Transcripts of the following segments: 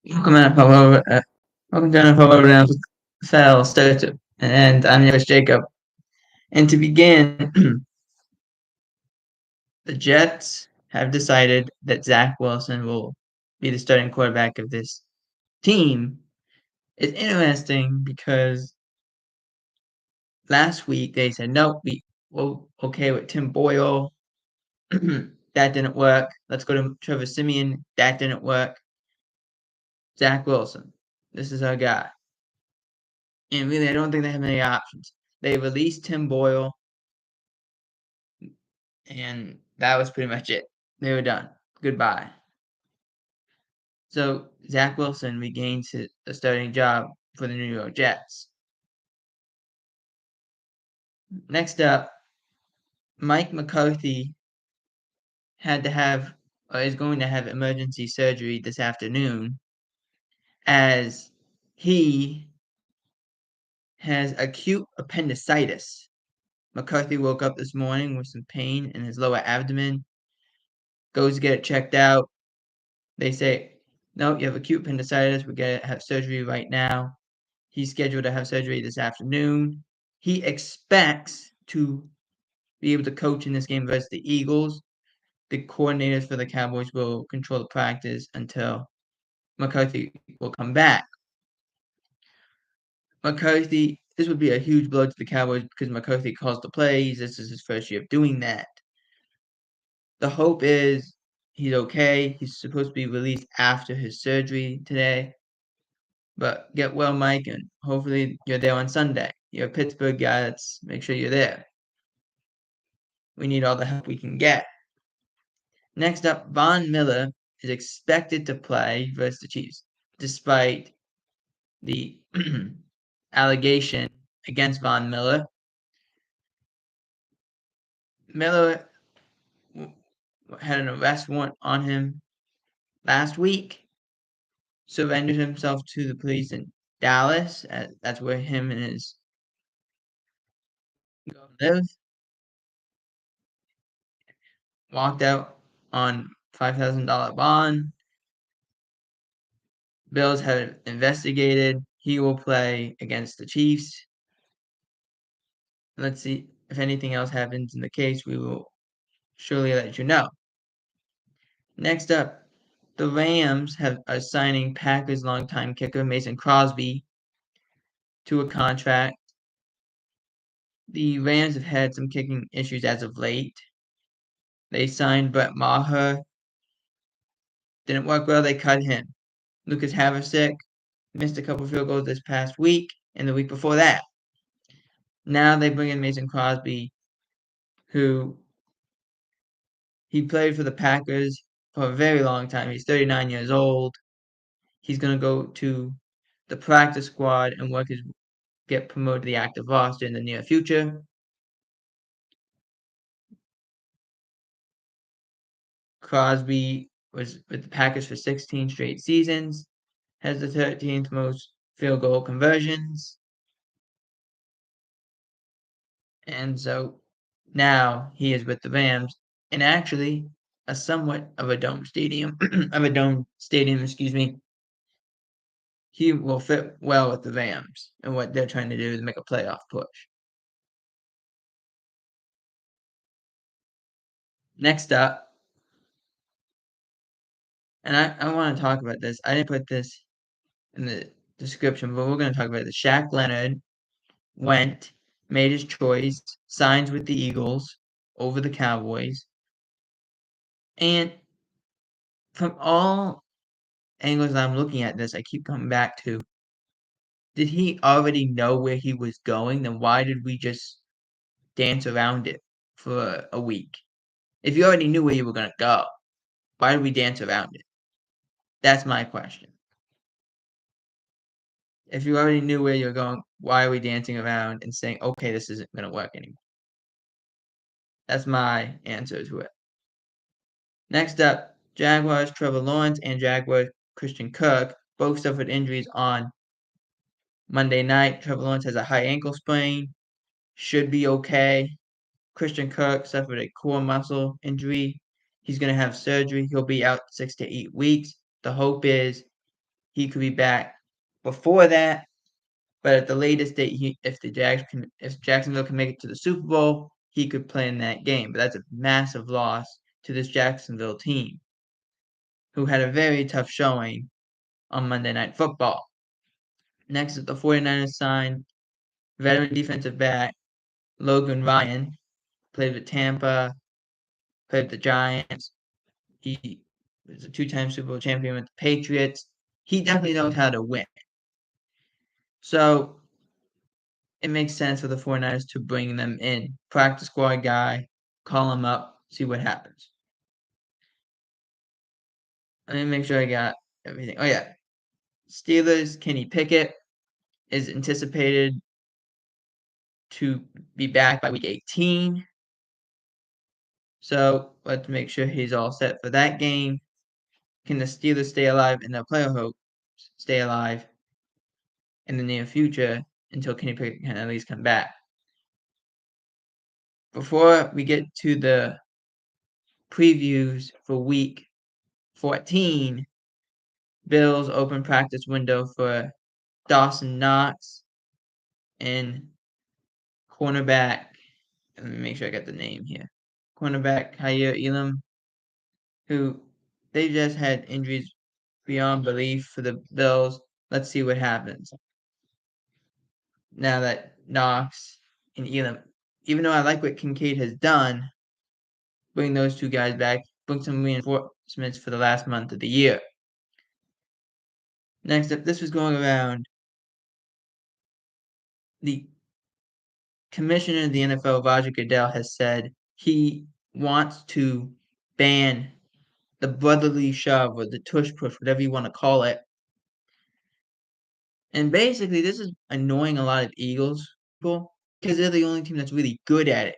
Welcome welcome to NFL Over Fell Startup, and I'm your host Jacob. And to begin, the Jets have decided that Zach Wilson will be the starting quarterback of this team. It's interesting because last week they said no, we're okay with Tim Boyle. That didn't work. Let's go to Trevor Siemian. That didn't work. Zach Wilson. This is our guy. And really, I don't think they have any options. They released Tim Boyle, and that was pretty much it. They were done. Goodbye. So Zach Wilson regains the starting job for the New York Jets. Next up, Mike McCarthy is going to have emergency surgery this afternoon as he has acute appendicitis. McCarthy woke up this morning with some pain in his lower abdomen, goes to get it checked out. They say, no, you have acute appendicitis. We got to have surgery right now. He's scheduled to have surgery this afternoon. He expects to be able to coach in this game versus the Eagles. The coordinators for the Cowboys will control the practice until McCarthy will come back. This would be a huge blow to the Cowboys because McCarthy calls the plays. This is his first year of doing that. The hope is he's okay. He's supposed to be released after his surgery today. But get well, Mike, and hopefully you're there on Sunday. You're a Pittsburgh guy. Let's make sure you're there. We need all the help we can get. Next up, Von Miller is expected to play versus the Chiefs, despite the allegation against Von Miller. Miller had an arrest warrant on him last week, surrendered himself to the police in Dallas. That's where him and his girl live. Walked out on $5,000 bond. Bills have investigated. He will play against the Chiefs. Let's see if anything else happens in the case. We will surely let you know. Next up, the Rams are signing Packers longtime kicker Mason Crosby to a contract. The Rams have had some kicking issues as of late. They signed Brett Maher. Didn't work well. They cut him. Lucas Havlicek missed a couple field goals this past week and the week before that. Now they bring in Mason Crosby, who he played for the Packers for a very long time. He's 39 years old. He's going to go to the practice squad and get promoted to the active roster in the near future. Crosby was with the Packers for 16 straight seasons, has the 13th most field goal conversions. And so now he is with the Rams in actually a somewhat of a dome stadium, excuse me. He will fit well with the Rams and what they're trying to do to make a playoff push. Next up, and I want to talk about this. I didn't put this in the description, but we're going to talk about it. Shaq Leonard made his choice, signs with the Eagles over the Cowboys. And from all angles I'm looking at this, I keep coming back to, did he already know where he was going? Then why did we just dance around it for a week? If you already knew where you were going to go, why did we dance around it? That's my question. If you already knew where you're going, why are we dancing around and saying, okay, this isn't going to work anymore? That's my answer to it. Next up, Jaguars Trevor Lawrence and Jaguars Christian Kirk both suffered injuries on Monday night. Trevor Lawrence has a high ankle sprain, should be okay. Christian Kirk suffered a core muscle injury. He's going to have surgery. He'll be out 6 to 8 weeks. The hope is he could be back before that, but at the latest date, if Jacksonville can make it to the Super Bowl, he could play in that game. But that's a massive loss to this Jacksonville team, who had a very tough showing on Monday Night Football. Next, the 49ers signed veteran defensive back Logan Ryan, played with Tampa, played with the Giants. He was a two-time Super Bowl champion with the Patriots. He definitely knows how to win. So it makes sense for the 49ers to bring them in. Practice squad guy, call him up, see what happens. Let me make sure I got everything. Oh, yeah. Steelers, Kenny Pickett is anticipated to be back by week 18. So let's make sure he's all set for that game. Can the Steelers stay alive and their player hopes stay alive in the near future until Kenny Pickett can at least come back? Before we get to the previews for week 14, Bills open practice window for Dawson Knox and cornerback. Let me make sure I got the name here. Cornerback Kaiir Elam, who they just had injuries beyond belief for the Bills. Let's see what happens now that Knox and Elam. Even though I like what Kincaid has done, bring those two guys back, bring some reinforcements for the last month of the year. Next up, this was going around. The commissioner of the NFL, Roger Goodell, has said he wants to ban the brotherly shove or the tush push, whatever you want to call it. And basically, this is annoying a lot of Eagles people because they're the only team that's really good at it.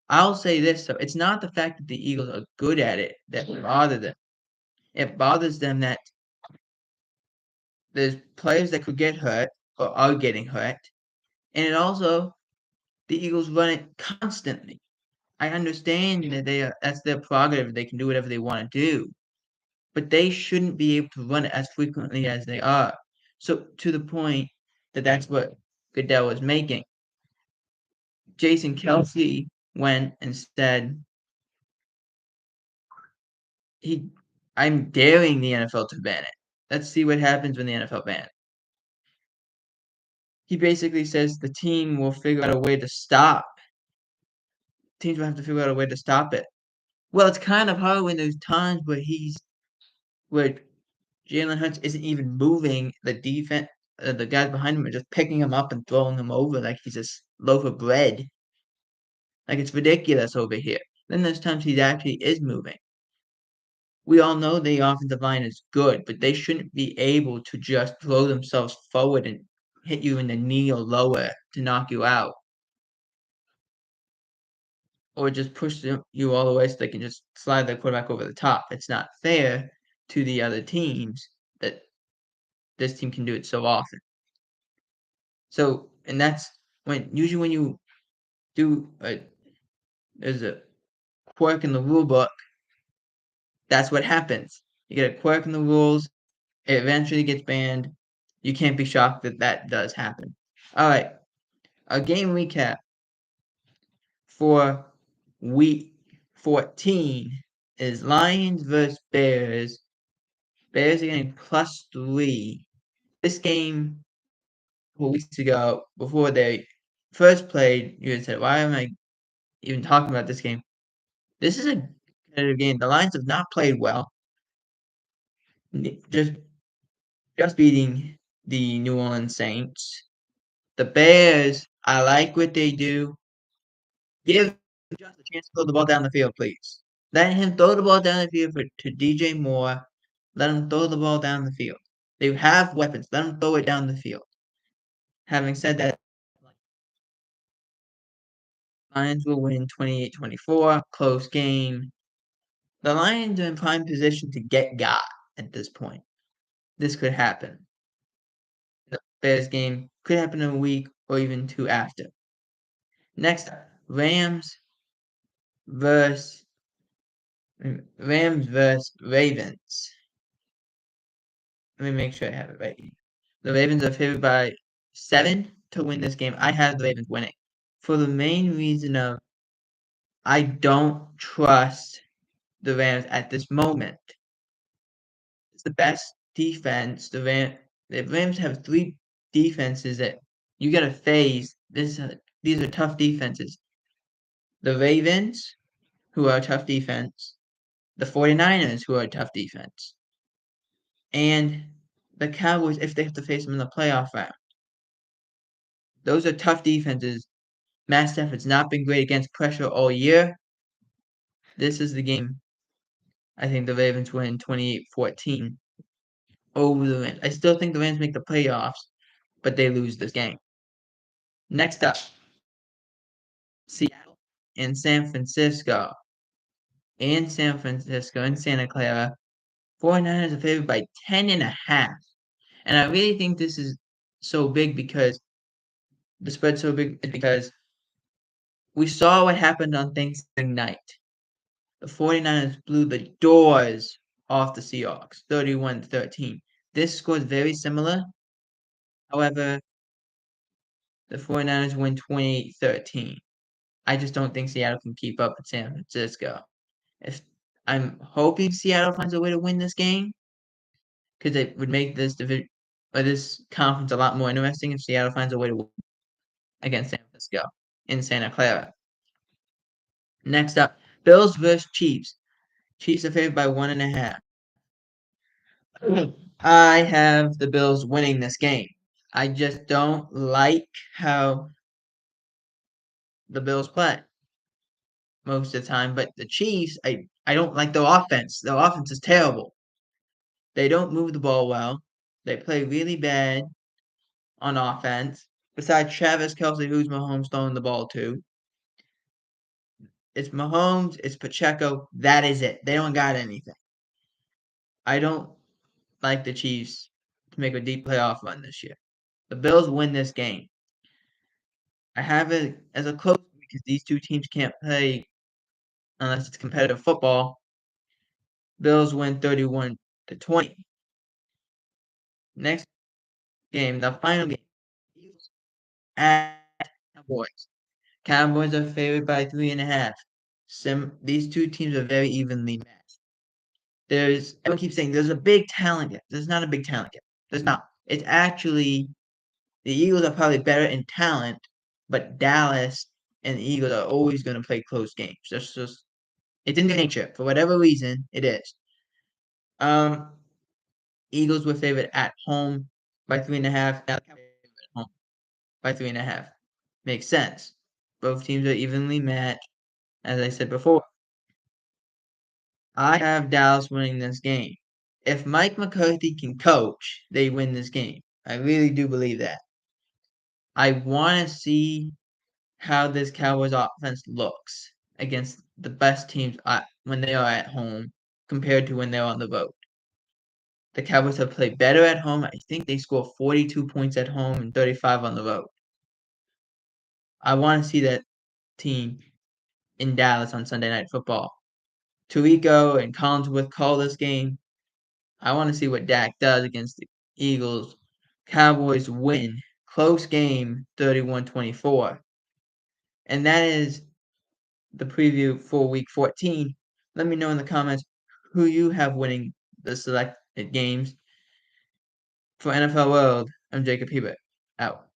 I'll say this, though. It's not the fact that the Eagles are good at it that bothers them. It bothers them that there's players that could get hurt or are getting hurt. And it also, the Eagles run it constantly. I understand that that's their prerogative. They can do whatever they want to do. But they shouldn't be able to run it as frequently as they are. So to the point that that's what Goodell was making. Jason Kelsey went and said, I'm daring the NFL to ban it. Let's see what happens when the NFL bans it. He basically says the team will figure out a way to stop. Teams will have to figure out a way to stop it. Well, it's kind of hard when there's times where Jalen Hurts isn't even moving. The defense, the guys behind him are just picking him up and throwing him over like he's a loaf of bread. Like it's ridiculous over here. Then there's times he actually is moving. We all know the offensive line is good, but they shouldn't be able to just throw themselves forward and hit you in the knee or lower to knock you out. Or just push you all the way so they can just slide the quarterback over the top. It's not fair to the other teams that this team can do it so often. So, and that's usually when you do there's a quirk in the rule book, that's what happens. You get a quirk in the rules, it eventually gets banned. You can't be shocked that that does happen. All right, a game recap for week 14 is Lions versus Bears. Bears are getting +3. This game, 4 weeks ago, before they first played, you had said, why am I even talking about this game? This is a competitive game. The Lions have not played well. Just beating the New Orleans Saints. The Bears, I like what they do. Give just a chance to throw the ball down the field, please. Let him throw the ball down the field to DJ Moore. Let him throw the ball down the field. They have weapons. Let him throw it down the field. Having said that, Lions will win 28-24. Close game. The Lions are in prime position to get got at this point. This could happen. The Bears game could happen in a week or even two after. Next, Rams versus Ravens. let me make sure I have it right here. The Ravens are favored by 7 to win this game. I have the Ravens winning. For the main reason of I don't trust the Rams at this moment. It's the best defense. The Rams have 3 defenses that you gotta face. These are tough defenses. The Ravens, who are a tough defense, the 49ers, who are a tough defense, and the Cowboys if they have to face them in the playoff round. Those are tough defenses. Matt Stafford's not been great against pressure all year. This is the game. I think the Ravens win 28-14 over the Rams. I still think the Rams make the playoffs, but they lose this game. Next up, Seattle and San Francisco. In San Francisco and Santa Clara, 49ers are favored by 10.5. And I really think this is so big because the spread's so big because we saw what happened on Thanksgiving night. The 49ers blew the doors off the Seahawks, 31-13. This score is very similar. However, the 49ers win 28-13. I just don't think Seattle can keep up with San Francisco. If I'm hoping Seattle finds a way to win this game, because it would make this division or this conference a lot more interesting if Seattle finds a way to win against San Francisco in Santa Clara. Next up, Bills versus Chiefs. Chiefs are favored by 1.5. I have the Bills winning this game. I just don't like how the Bills play most of the time. But the Chiefs, I don't like their offense. Their offense is terrible. They don't move the ball well. They play really bad on offense. Besides Travis Kelce, who's Mahomes throwing the ball to. It's Mahomes, it's Pacheco. That is it. They don't got anything. I don't like the Chiefs to make a deep playoff run this year. The Bills win this game. I have it as a close because these two teams can't play unless it's competitive football. Bills win 31-20. Next game, the final game, at Cowboys. Cowboys are favored by 3.5. These two teams are very evenly matched. Everyone keeps saying there's a big talent gap. There's not a big talent gap. There's not. It's actually the Eagles are probably better in talent, but Dallas and the Eagles are always going to play close games. That's just it's in their nature. For whatever reason, it is. Eagles were favored at home by 3.5. Now at home by 3.5. Makes sense. Both teams are evenly matched, as I said before. I have Dallas winning this game. If Mike McCarthy can coach, they win this game. I really do believe that. I want to see how this Cowboys offense looks against the best teams when they are at home compared to when they're on the road. The Cowboys have played better at home. I think they score 42 points at home and 35 on the road. I want to see that team in Dallas on Sunday Night Football. Tirico and Collinsworth call this game. I want to see what Dak does against the Eagles. Cowboys win. Close game, 31-24. And that is the preview for Week 14. Let me know in the comments who you have winning the selected games. For NFL World, I'm Jacob Hebert. Out.